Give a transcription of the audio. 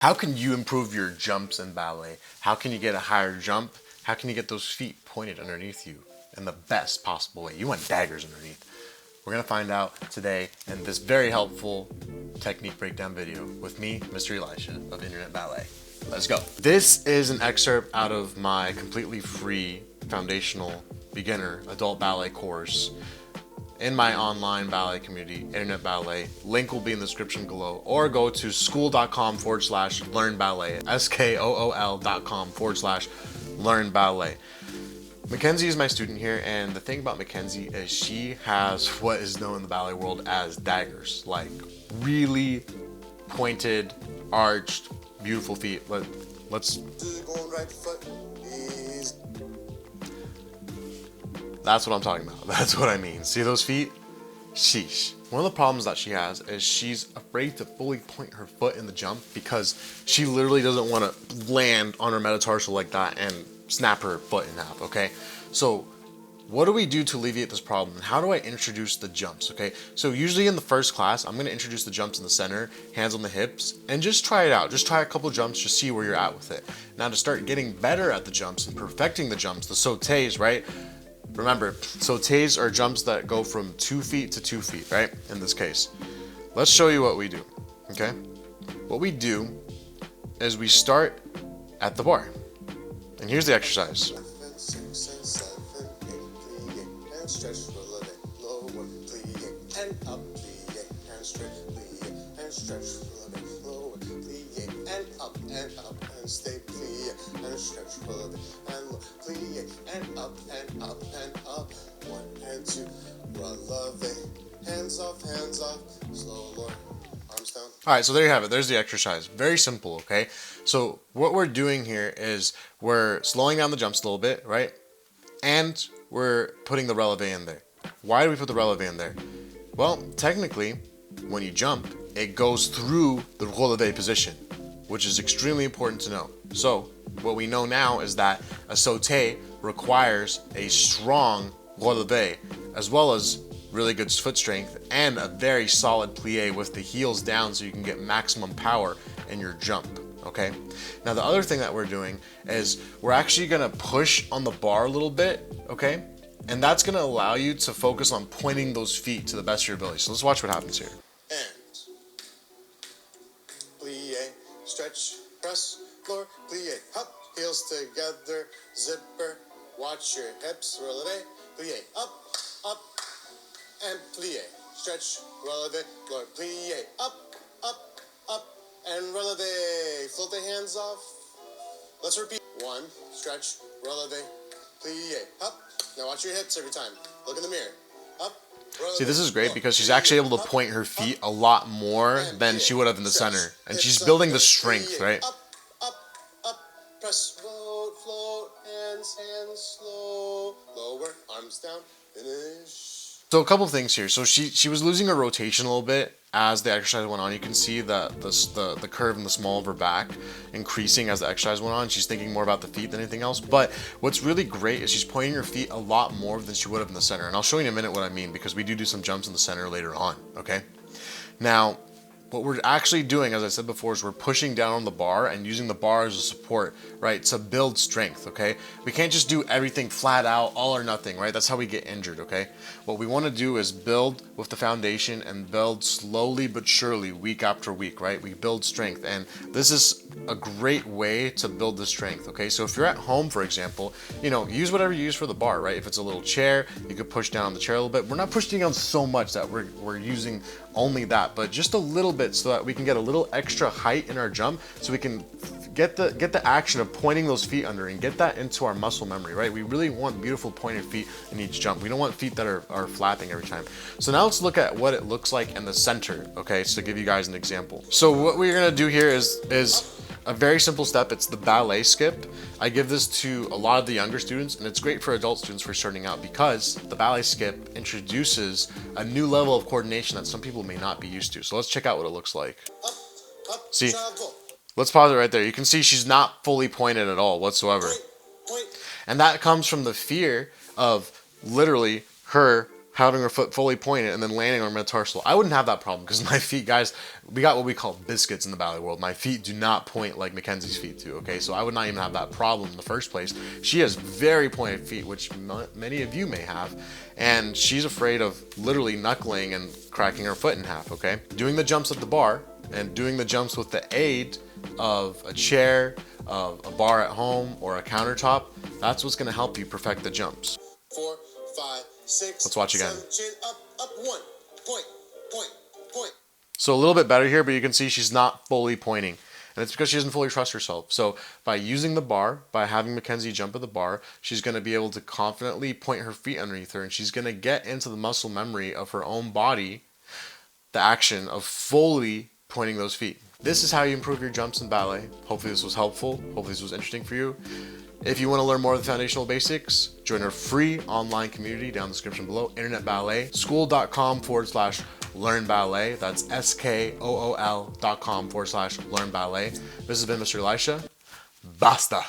How can you improve your jumps in ballet? How can you get a higher jump? How can you get those feet pointed underneath you in the best possible way? You want daggers underneath. We're gonna find out today in this very helpful technique breakdown video with me, Mr. Elisha of Internet Ballet. Let's go. This is an excerpt out of my completely free foundational beginner adult ballet course in my online ballet community, Internet Ballet. Link will be in the description below, or go to school.com/learn ballet, skool.com/learn ballet. Mackenzie is my student here, and the thing about Mackenzie is she has what is known in the ballet world as daggers, like really pointed, arched, beautiful feet. Let's. That's what I'm talking about. That's what I mean. See those feet? Sheesh. One of the problems that she has is she's afraid to fully point her foot in the jump because she literally doesn't want to land on her metatarsal like that and snap her foot in half, okay? So what do we do to alleviate this problem? And how do I introduce the jumps, okay? So usually in the first class, I'm gonna introduce the jumps in the center, hands on the hips, and just try it out. Just try a couple jumps, just see where you're at with it. Now to start getting better at the jumps and perfecting the jumps, the sautés, right? Remember, sautés are jumps that go from 2 feet to 2 feet, right? In this case. Let's show you what we do, okay? What we do is we start at the bar. And here's the exercise. And up and up and stay plie and stretch for a little bit and look plie and up and up and up 1 and 2 releve hands off slow lower arms down. All right, so there you have it. There's the exercise. Very simple, okay? So what we're doing here is we're slowing down the jumps a little bit, right? And we're putting the releve in there. Why do we put the releve in there? Well, technically, when you jump, it goes through the releve position, which is extremely important to know. So what we know now is that a sauté requires a strong releve, as well as really good foot strength and a very solid plie with the heels down so you can get maximum power in your jump, okay? Now the other thing that we're doing is we're actually gonna push on the bar a little bit, okay? And that's gonna allow you to focus on pointing those feet to the best of your ability. So let's watch what happens here. Plie, stretch, press, floor, plie, hop, heels together, zipper, watch your hips, releve, plie, up, and plie, stretch, releve, floor, plie, up, and releve, float the hands off. Let's repeat. 1, stretch, releve, plie, up. Now watch your hips every time. Look in the mirror, up. See, this is great because she's actually able to point her feet a lot more than she would have in the center. And she's building the strength, right? Up, press, float, hands, slow, lower, arms down, finish. So a couple of things here. So she was losing her rotation a little bit as the exercise went on. You can see the curve in the small of her back increasing as the exercise went on. She's thinking more about the feet than anything else. But what's really great is she's pointing her feet a lot more than she would have in the center. And I'll show you in a minute what I mean because we do some jumps in the center later on, okay? Now, what we're actually doing, as I said before, is we're pushing down on the bar and using the bar as a support, right, to build strength, okay? We can't just do everything flat out, all or nothing, right? That's how we get injured, okay? What we want to do is build with the foundation and build slowly but surely, week after week, right? We build strength, and this is a great way to build the strength, okay? So if you're at home, for example, you know, use whatever you use for the bar, right? If it's a little chair, you could push down on the chair a little bit. We're not pushing down so much that we're using only that, but just a little bit so that we can get a little extra height in our jump so we can get the action of pointing those feet under and get that into our muscle memory, right? We really want beautiful pointed feet in each jump. We don't want feet that are flapping every time. So now let's look at what it looks like in the center, okay? So to give you guys an example. So what we're gonna do here is a very simple step. It's the ballet skip. I give this to a lot of the younger students, and it's great for adult students for starting out because the ballet skip introduces a new level of coordination that some people may not be used to. So let's check out what it looks like. See, let's pause it right there. You can see she's not fully pointed at all whatsoever. And that comes from the fear of literally her having her foot fully pointed and then landing on metatarsal. I wouldn't have that problem because my feet, guys, we got what we call biscuits in the ballet world. My feet do not point like Mackenzie's feet do, okay? So I would not even have that problem in the first place. She has very pointed feet, which many of you may have, and she's afraid of literally knuckling and cracking her foot in half, okay? Doing the jumps at the bar and doing the jumps with the aid of a chair, of a bar at home, or a countertop, that's what's gonna help you perfect the jumps. 4, 5, 6. Let's watch again. 7, chin up, 1. Point, point, point. So a little bit better here, but you can see she's not fully pointing. And it's because she doesn't fully trust herself. So by using the bar, by having Mackenzie jump at the bar, she's going to be able to confidently point her feet underneath her, and she's going to get into the muscle memory of her own body, the action of fully pointing those feet. This is how you improve your jumps in ballet. Hopefully this was helpful. Hopefully this was interesting for you. If you want to learn more of the foundational basics, join our free online community down in the description below, Internet Ballet, school.com/learn ballet. That's SKOOL.com/learn ballet. This has been Mr. Elisha. Basta.